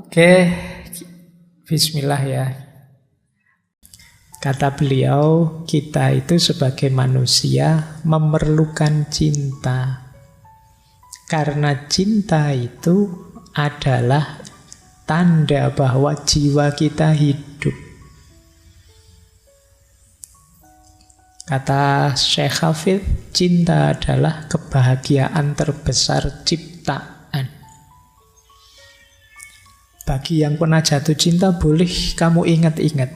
Oke, bismillah ya. Kata beliau, kita itu sebagai manusia memerlukan cinta. Karena cinta itu adalah tanda bahwa jiwa kita hidup. Kata Syekh Hafidz, cinta adalah kebahagiaan terbesar ciptaan. Bagi yang pernah jatuh cinta, boleh kamu ingat-ingat.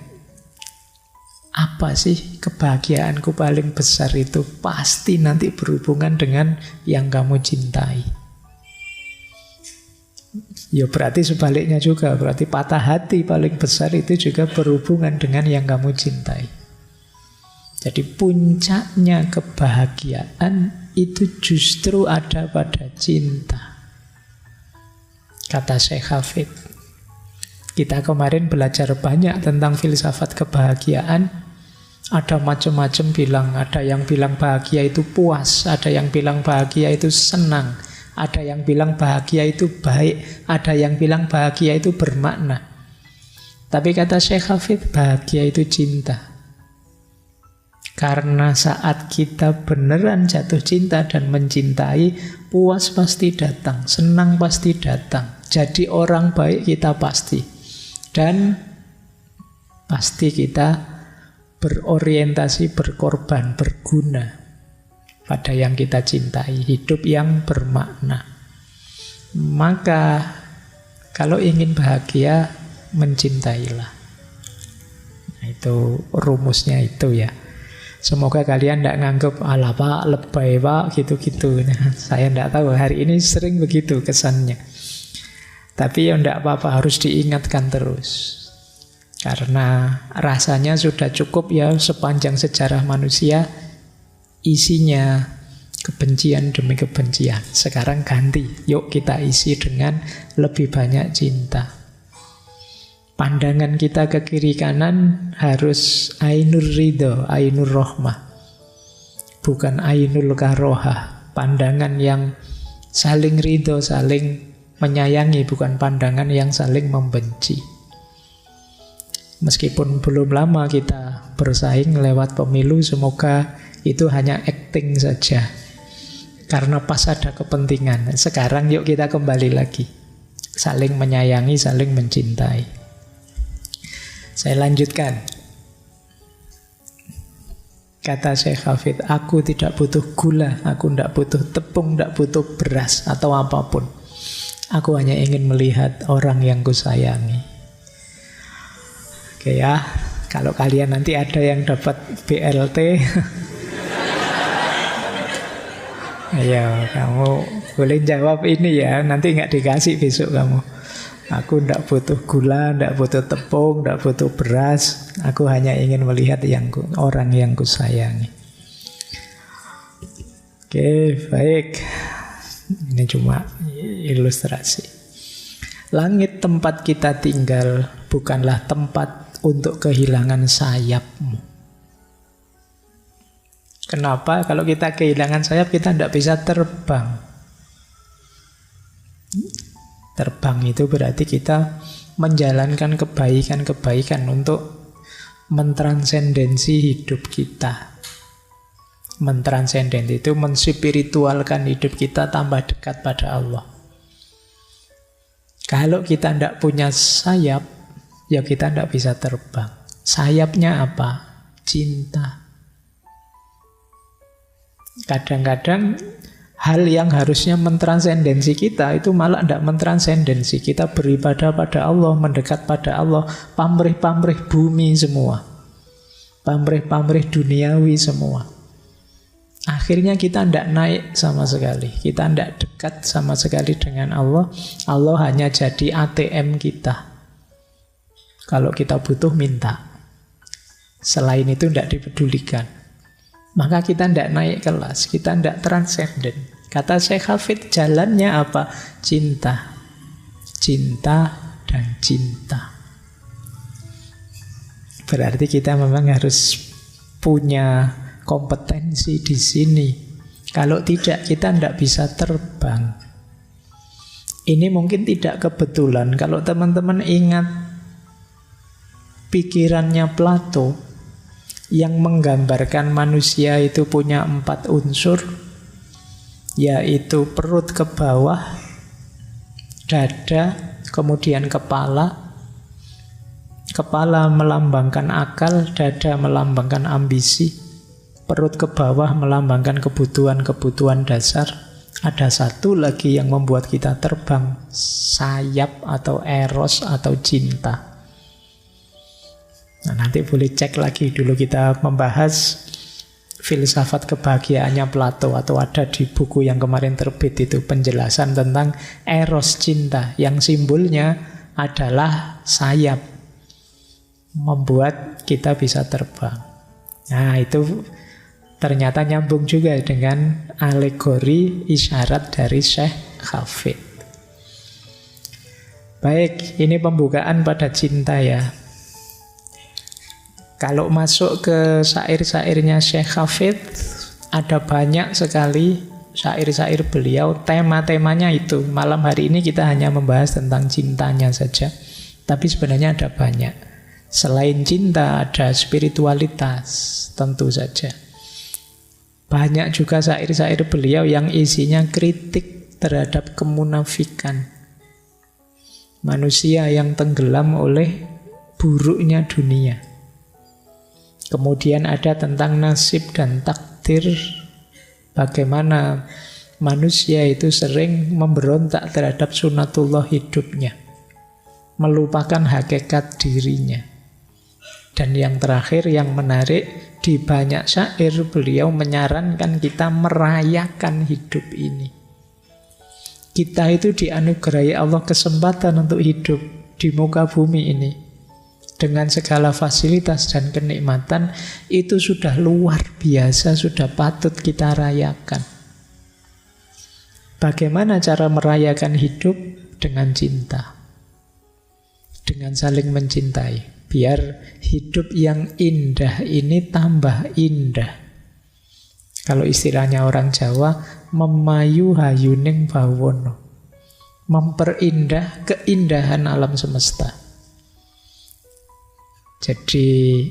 Apa sih kebahagiaanku paling besar itu? Pasti nanti berhubungan dengan yang kamu cintai. Ya berarti sebaliknya juga. Berarti patah hati paling besar itu juga berhubungan dengan yang kamu cintai. Jadi puncaknya kebahagiaan itu justru ada pada cinta. Kata Syekh Hafidz. Kita kemarin belajar banyak tentang filsafat kebahagiaan. Ada macam-macam bilang. Ada yang bilang bahagia itu puas. Ada yang bilang bahagia itu senang. Ada yang bilang bahagia itu baik. Ada yang bilang bahagia itu bermakna. Tapi kata Syekh Hafidz, bahagia itu cinta. Karena saat kita beneran jatuh cinta dan mencintai, puas pasti datang, senang pasti datang. Jadi orang baik kita pasti. Dan pasti kita berorientasi, berkorban, berguna pada yang kita cintai, hidup yang bermakna. Maka kalau ingin bahagia, mencintailah. Nah, itu rumusnya itu ya. Semoga kalian tidak nganggep ala pak, lebay pak, gitu-gitu. Nah, saya tidak tahu, hari ini sering begitu kesannya. Tapi ya tidak apa-apa, harus diingatkan terus. Karena rasanya sudah cukup ya sepanjang sejarah manusia, isinya kebencian demi kebencian. Sekarang ganti, yuk kita isi dengan lebih banyak cinta. Pandangan kita ke kiri kanan harus ainur ridho, ainur rohmah. Bukan ainul karohah. Pandangan yang saling ridho, saling menyayangi. Bukan pandangan yang saling membenci. Meskipun belum lama kita bersaing lewat pemilu, semoga itu hanya acting saja. Karena pas ada kepentingan. Sekarang yuk kita kembali lagi. Saling menyayangi, saling mencintai. Saya lanjutkan. Kata Syekh Hafidz, aku tidak butuh gula, aku tidak butuh tepung, tidak butuh beras atau apapun. Aku hanya ingin melihat orang yang kusayangi. Oke ya, kalau kalian nanti ada yang dapat BLT, ayo kamu boleh jawab ini ya, nanti nggak dikasih besok kamu. Aku tidak butuh gula, tidak butuh tepung, tidak butuh beras. Aku hanya ingin melihat orang yang kusayangi. Oke, baik. Ini cuma ilustrasi. Langit tempat kita tinggal bukanlah tempat untuk kehilangan sayapmu. Kenapa? Kalau kita kehilangan sayap, kita tidak bisa terbang. Terbang itu berarti kita menjalankan kebaikan-kebaikan untuk mentransendensi hidup kita. Mentransenden itu menspiritualkan hidup kita tambah dekat pada Allah. Kalau kita tidak punya sayap, ya kita tidak bisa terbang. Sayapnya apa? Cinta. Kadang-kadang hal yang harusnya mentransendensi kita itu malah tidak mentransendensi. Kita beribadah pada Allah, mendekat pada Allah, pamrih-pamrih bumi semua, pamrih-pamrih duniawi semua. Akhirnya kita tidak naik sama sekali. Kita tidak dekat sama sekali dengan Allah. Allah hanya jadi ATM kita. Kalau kita butuh, minta. Selain itu tidak dipedulikan. Maka kita tidak naik kelas, kita tidak transenden. Kata Syekh Hafidz, jalannya apa? Cinta. Cinta dan cinta. Berarti kita memang harus punya kompetensi di sini. Kalau tidak, kita tidak bisa terbang. Ini mungkin tidak kebetulan. Kalau teman-teman ingat pikirannya Plato yang menggambarkan manusia itu punya 4 unsur, yaitu perut ke bawah, dada, kemudian kepala. Kepala melambangkan akal, dada melambangkan ambisi, perut ke bawah melambangkan kebutuhan-kebutuhan dasar. Ada satu lagi yang membuat kita terbang, sayap atau eros atau cinta. Nah, nanti boleh cek lagi, dulu kita membahas filsafat kebahagiaannya Plato, atau ada di buku yang kemarin terbit itu penjelasan tentang eros cinta yang simbolnya adalah sayap, membuat kita bisa terbang. Nah, itu ternyata nyambung juga dengan alegori isyarat dari Syekh Hafid. Baik, ini pembukaan pada cinta ya. Kalau masuk ke syair-syairnya Syekh Hafid, ada banyak sekali syair-syair beliau, tema-temanya itu. Malam hari ini kita hanya membahas tentang cintanya saja, tapi sebenarnya ada banyak. Selain cinta ada spiritualitas, tentu saja. Banyak juga syair-syair beliau yang isinya kritik terhadap kemunafikan, manusia yang tenggelam oleh buruknya dunia. Kemudian ada tentang nasib dan takdir, bagaimana manusia itu sering memberontak terhadap sunatullah hidupnya, melupakan hakikat dirinya. Dan yang terakhir yang menarik, di banyak syair beliau menyarankan kita merayakan hidup ini. Kita itu dianugerahi Allah kesempatan untuk hidup di muka bumi ini dengan segala fasilitas dan kenikmatan. Itu sudah luar biasa, sudah patut kita rayakan. Bagaimana cara merayakan hidup? Dengan cinta, dengan saling mencintai. Biar hidup yang indah ini tambah indah. Kalau istilahnya orang Jawa, memayu hayuning bawono, memperindah keindahan alam semesta. Jadi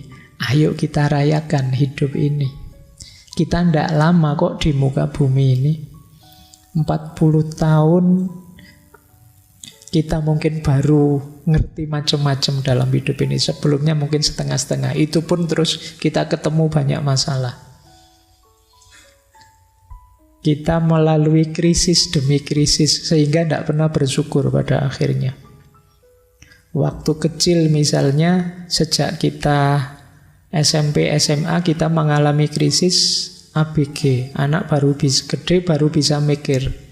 ayo kita rayakan hidup ini. Kita tidak lama kok di muka bumi ini. 40 tahun kita mungkin baru ngerti macam-macam dalam hidup ini. Sebelumnya mungkin setengah-setengah. Itu pun terus kita ketemu banyak masalah. Kita melalui krisis demi krisis, sehingga tidak pernah bersyukur pada akhirnya. Waktu kecil misalnya, sejak kita SMP, SMA, kita mengalami krisis ABG. Anak baru gede, baru bisa mikir.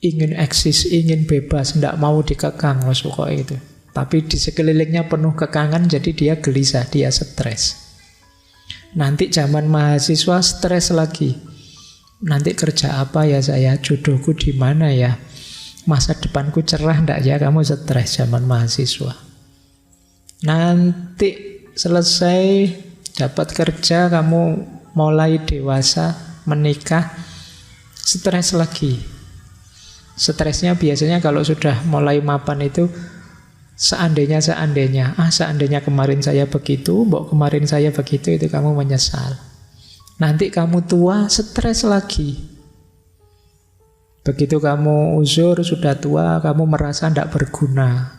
Ingin eksis, ingin bebas, tidak mau dikekang, pokoknya itu. Tapi di sekelilingnya penuh kekangan, jadi dia gelisah, dia stres. Nanti zaman mahasiswa stres lagi. Nanti kerja apa ya saya, jodohku di mana ya, masa depanku cerah enggak ya, kamu stres zaman mahasiswa. Nanti selesai dapat kerja, kamu mulai dewasa, menikah, stres lagi. Stresnya biasanya kalau sudah mulai mapan itu seandainya, seandainya kemarin saya begitu, mbok kemarin saya begitu, itu kamu menyesal. Nanti kamu tua, stres lagi. Begitu kamu uzur, sudah tua, kamu merasa tidak berguna.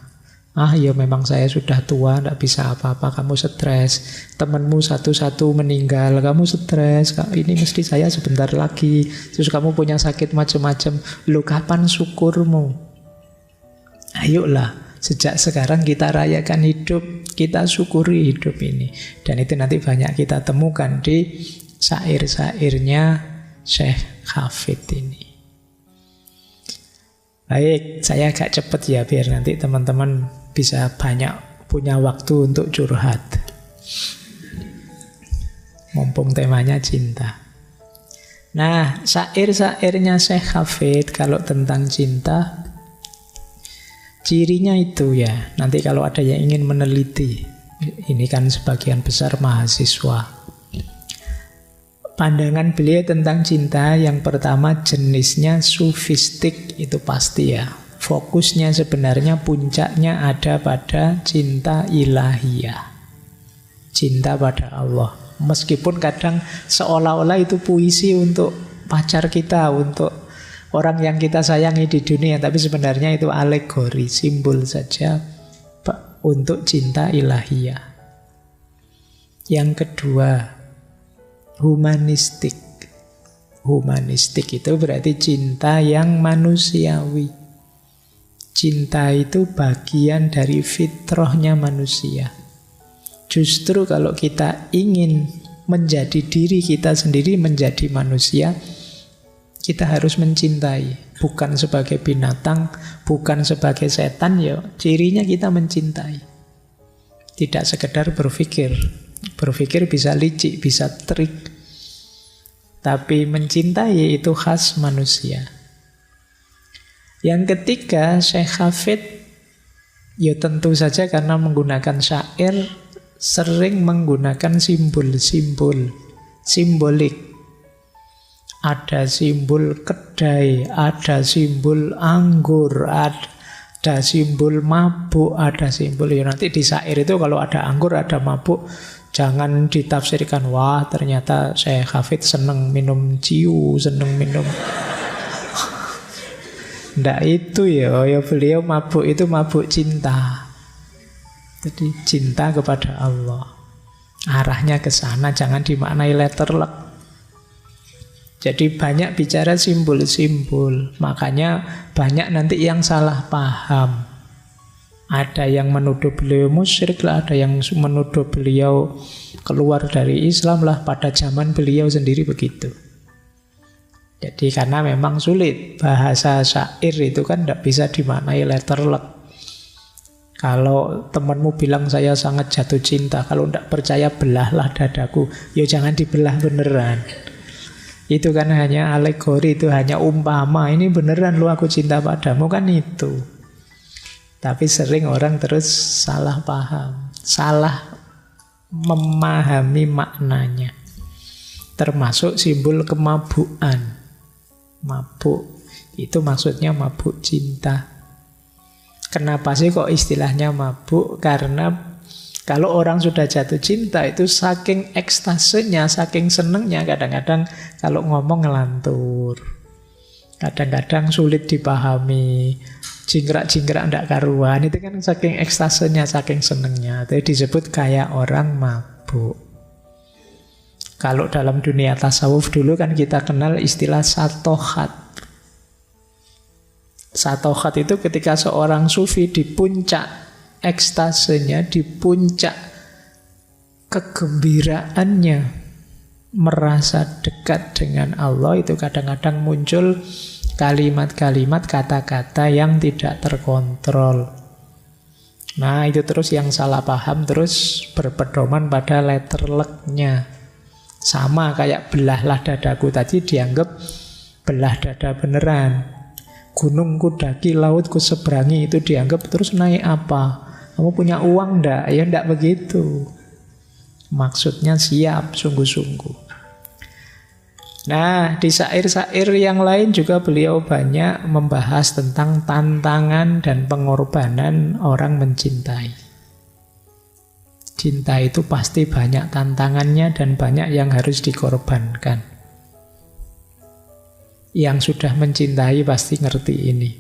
Ya memang saya sudah tua, tidak bisa apa-apa, kamu stres. Temanmu satu-satu meninggal, kamu stres. Ini mesti saya sebentar lagi. Terus kamu punya sakit macam-macam. Loh, kapan syukurmu? Ayolah, sejak sekarang kita rayakan hidup, kita syukuri hidup ini. Dan itu nanti banyak kita temukan di syair-syairnya Syekh Hafid ini. Baik, saya agak cepat ya, biar nanti teman-teman bisa banyak punya waktu untuk curhat. Mumpung temanya cinta. Nah, syair-syairnya Syekh Hafid kalau tentang cinta, cirinya itu ya, nanti kalau ada yang ingin meneliti, ini kan sebagian besar mahasiswa. pandangan beliau tentang cinta yang pertama jenisnya sufistik, itu pasti ya. Fokusnya sebenarnya puncaknya ada pada cinta ilahiyah. Cinta pada Allah. Meskipun kadang seolah-olah itu puisi untuk pacar kita, untuk orang yang kita sayangi di dunia, tapi sebenarnya itu alegori, simbol saja untuk cinta ilahiyah. Yang kedua, humanistik. Humanistik itu berarti cinta yang manusiawi. Cinta itu bagian dari fitrahnya manusia. Justru kalau kita ingin menjadi diri kita sendiri, menjadi manusia, kita harus mencintai. Bukan sebagai binatang, bukan sebagai setan, ya cirinya kita mencintai. Tidak sekedar berpikir. Berpikir bisa licik, bisa trik. Tapi mencintai itu khas manusia. Yang ketiga, Syekh Hafid, ya tentu saja karena menggunakan syair, sering menggunakan simbol-simbol, simbolik. Ada simbol kedai, ada simbol anggur, ada simbol mabuk, ada simbol, ya nanti di syair itu kalau ada anggur, ada mabuk, jangan ditafsirkan, wah ternyata Syekh Hafid seneng minum ciu, seneng minum. Nggak itu ya beliau mabuk itu mabuk cinta. Jadi cinta kepada Allah. Arahnya ke sana, jangan dimaknai letterlek. Jadi banyak bicara simbol-simbol. Makanya banyak nanti yang salah paham. Ada yang menuduh beliau musyrik lah, ada yang menuduh beliau keluar dari Islam lah. Pada zaman beliau sendiri begitu. Jadi karena memang sulit. Bahasa syair itu kan tidak bisa dimaknai letterlek. Kalau temanmu bilang saya sangat jatuh cinta, kalau tidak percaya belahlah dadaku. Ya jangan dibelah beneran. Itu kan hanya alegori, itu hanya umpama. Ini beneran lu aku cinta padamu, kan itu. Tapi sering orang terus salah paham, salah memahami maknanya. Termasuk simbol kemabukan. Mabuk, itu maksudnya mabuk cinta. Kenapa sih kok istilahnya mabuk? Karena kalau orang sudah jatuh cinta itu saking ekstasenya, saking senengnya, kadang-kadang kalau ngomong ngelantur. Kadang-kadang sulit dipahami, jingkrak-jingkrak ndak karuan. Itu kan saking ekstasenya, saking senengnya. Itu disebut kayak orang mabuk. Kalau dalam dunia tasawuf dulu kan kita kenal istilah satohat. Satohat itu ketika seorang sufi di puncak ekstasenya, di puncak kegembiraannya, merasa dekat dengan Allah, itu kadang-kadang muncul kalimat-kalimat, kata-kata yang tidak terkontrol. Nah itu terus yang salah paham, terus berpedoman pada letterleknya. Sama kayak belahlah dadaku tadi dianggap belah dada beneran. Gunungku daki, lautku seberangi, itu dianggap terus naik apa? Kamu punya uang ndak? Ya ndak begitu. Maksudnya siap, sungguh-sungguh. Nah, di syair-syair yang lain juga beliau banyak membahas tentang tantangan dan pengorbanan orang mencintai. Cinta itu pasti banyak tantangannya dan banyak yang harus dikorbankan. Yang sudah mencintai pasti ngerti ini.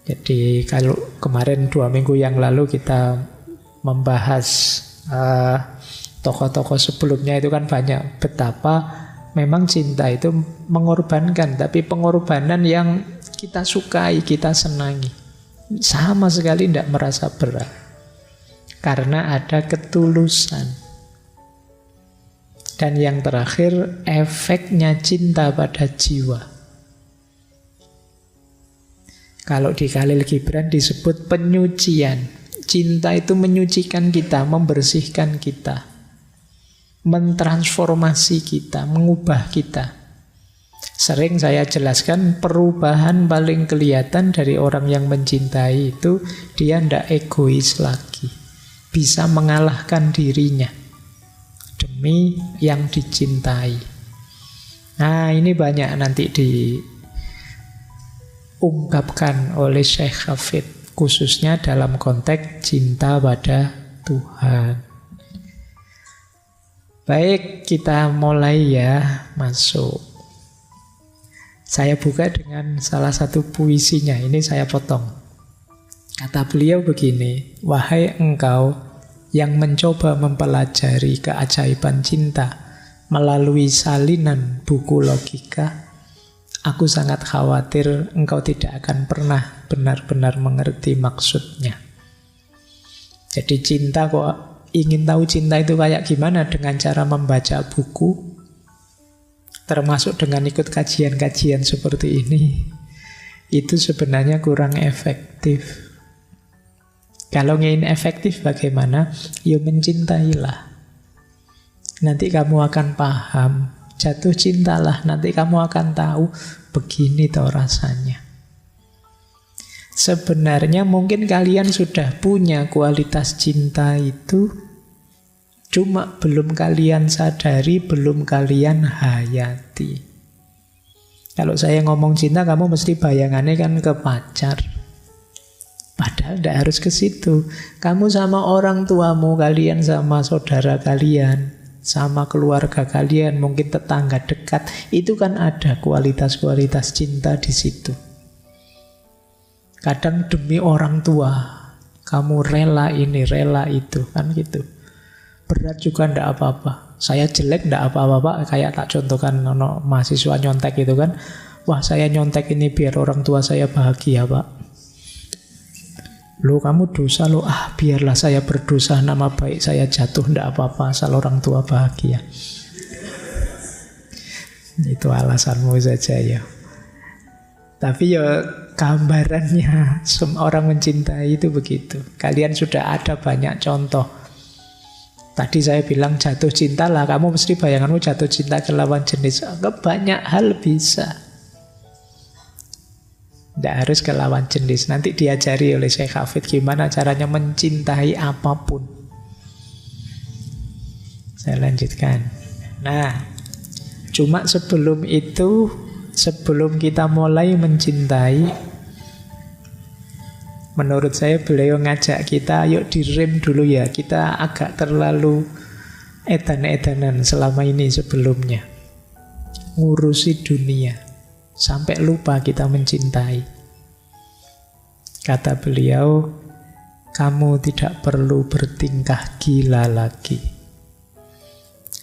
Jadi kalau kemarin 2 minggu yang lalu kita membahas tokoh-tokoh sebelumnya itu kan banyak betapa memang cinta itu mengorbankan, tapi pengorbanan yang kita sukai, kita senangi. Sama sekali tidak merasa berat. Karena ada ketulusan. Dan yang terakhir, efeknya cinta pada jiwa. Kalau di Khalil Gibran disebut penyucian. Cinta itu menyucikan kita, membersihkan kita, mentransformasi kita, mengubah kita. Sering saya jelaskan perubahan paling kelihatan dari orang yang mencintai itu dia tidak egois lagi. Bisa mengalahkan dirinya demi yang dicintai. Nah, ini banyak nanti diungkapkan oleh Syekh Hafid, khususnya dalam konteks cinta pada Tuhan. Baik, kita mulai ya, masuk. Saya buka dengan salah satu puisinya, ini saya potong. Kata beliau begini, "Wahai engkau yang mencoba mempelajari keajaiban cinta melalui salinan buku logika, aku sangat khawatir engkau tidak akan pernah benar-benar mengerti maksudnya." Jadi cinta, kok ingin tahu cinta itu kayak gimana dengan cara membaca buku, termasuk dengan ikut kajian-kajian seperti ini, itu sebenarnya kurang efektif. Kalau ingin efektif bagaimana? Ya mencintailah. Nanti kamu akan paham. Jatuh cintalah, nanti kamu akan tahu begini toh rasanya. Sebenarnya mungkin kalian sudah punya kualitas cinta itu, cuma belum kalian sadari, belum kalian hayati. Kalau saya ngomong cinta, kamu mesti bayangannya kan ke pacar. Padahal tidak harus ke situ. Kamu sama orang tuamu, kalian sama saudara kalian, sama keluarga kalian, mungkin tetangga dekat, itu kan ada kualitas-kualitas cinta di situ. Kadang demi orang tua, kamu rela ini, rela itu, kan gitu. Berat juga ndak apa-apa. Saya jelek ndak apa-apa, Pak. Kayak tak contohkan mahasiswa nyontek itu kan. Wah, saya nyontek ini biar orang tua saya bahagia, Pak. Loh, kamu dosa loh. Biarlah saya berdosa, nama baik saya jatuh, ndak apa-apa asal orang tua bahagia. Itu alasanmu saja ya. Tapi ya gambarannya orang mencintai itu begitu. Kalian sudah ada banyak contoh. Tadi saya bilang jatuh cinta lah, kamu mesti bayanganmu jatuh cinta ke lawan jenis. Banyak hal bisa. Tidak harus ke lawan jenis. Nanti diajari oleh Syekh Hafid gimana caranya mencintai apapun. Saya lanjutkan. Nah, cuma sebelum itu, sebelum kita mulai mencintai, menurut saya beliau ngajak kita, yuk direm dulu ya. Kita agak terlalu edan-edanan selama ini sebelumnya. Ngurusi dunia. Sampai lupa kita mencintai. Kata beliau, kamu tidak perlu bertingkah gila lagi.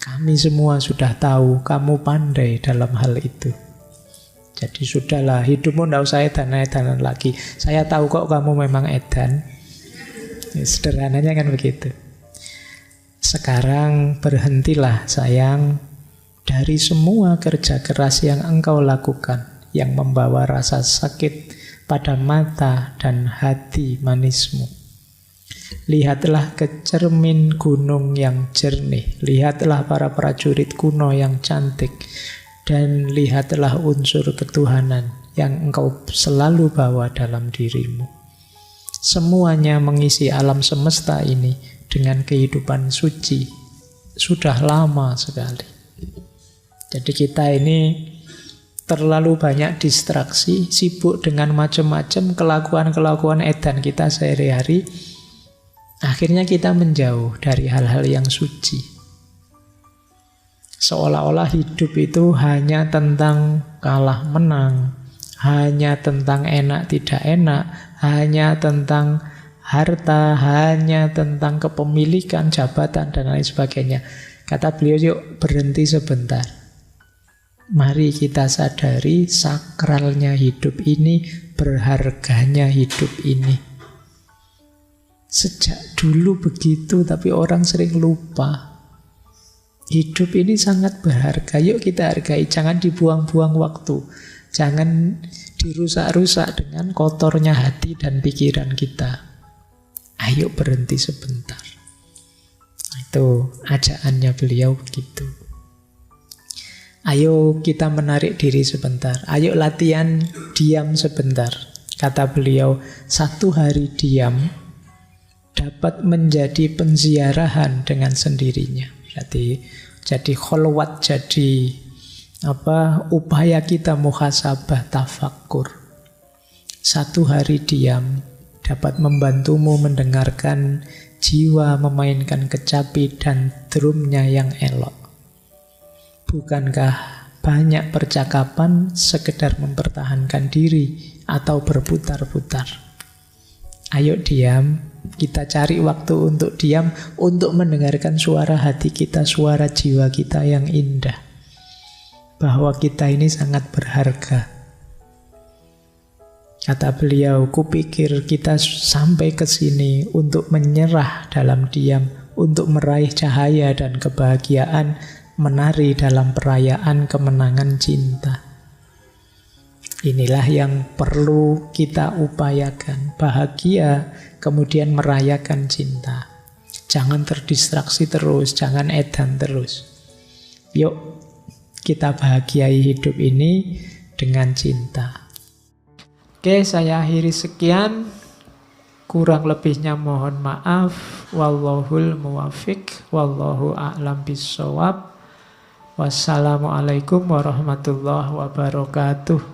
Kami semua sudah tahu kamu pandai dalam hal itu. Jadi sudahlah, hidupmu tidak usah edan-edanan lagi. Saya tahu kok kamu memang edan. Ya, sederhananya kan begitu. Sekarang berhentilah sayang dari semua kerja keras yang engkau lakukan, yang membawa rasa sakit pada mata dan hati manismu. Lihatlah ke cermin gunung yang jernih, lihatlah para prajurit kuno yang cantik, dan lihatlah unsur ketuhanan yang engkau selalu bawa dalam dirimu. Semuanya mengisi alam semesta ini dengan kehidupan suci. Sudah lama sekali. Jadi kita ini terlalu banyak distraksi, sibuk dengan macam-macam kelakuan-kelakuan edan kita sehari-hari. Akhirnya kita menjauh dari hal-hal yang suci. Seolah-olah hidup itu hanya tentang kalah menang, hanya tentang enak tidak enak, hanya tentang harta, hanya tentang kepemilikan, jabatan, dan lain sebagainya. Kata beliau, yuk berhenti sebentar. Mari kita sadari sakralnya hidup ini, berharganya hidup ini. Sejak dulu begitu, tapi orang sering lupa. Hidup ini sangat berharga, yuk kita hargai. Jangan dibuang-buang waktu. Jangan dirusak-rusak dengan kotornya hati dan pikiran kita. Ayo berhenti sebentar. Itu ajakannya beliau begitu. Ayo kita menarik diri sebentar. Ayo latihan diam sebentar. Kata beliau, 1 hari diam dapat menjadi penziarahan dengan sendirinya. Jadi kholwat, jadi upaya kita muhasabah, tafakkur. Satu hari diam dapat membantumu mendengarkan jiwa memainkan kecapi dan drumnya yang elok. Bukankah banyak percakapan sekedar mempertahankan diri atau berputar-putar? Ayo diam, kita cari waktu untuk diam, untuk mendengarkan suara hati kita, suara jiwa kita yang indah. Bahwa kita ini sangat berharga. Kata beliau, kupikir kita sampai ke sini untuk menyerah dalam diam, untuk meraih cahaya dan kebahagiaan, menari dalam perayaan kemenangan cinta. Inilah yang perlu kita upayakan. Bahagia, kemudian merayakan cinta. Jangan terdistraksi terus, jangan edan terus. Yuk, kita bahagiai hidup ini dengan cinta. Oke, saya akhiri sekian. Kurang lebihnya mohon maaf. Wallahul muwafiq, wallahu a'lam bishawab. Wassalamualaikum warahmatullahi wabarakatuh.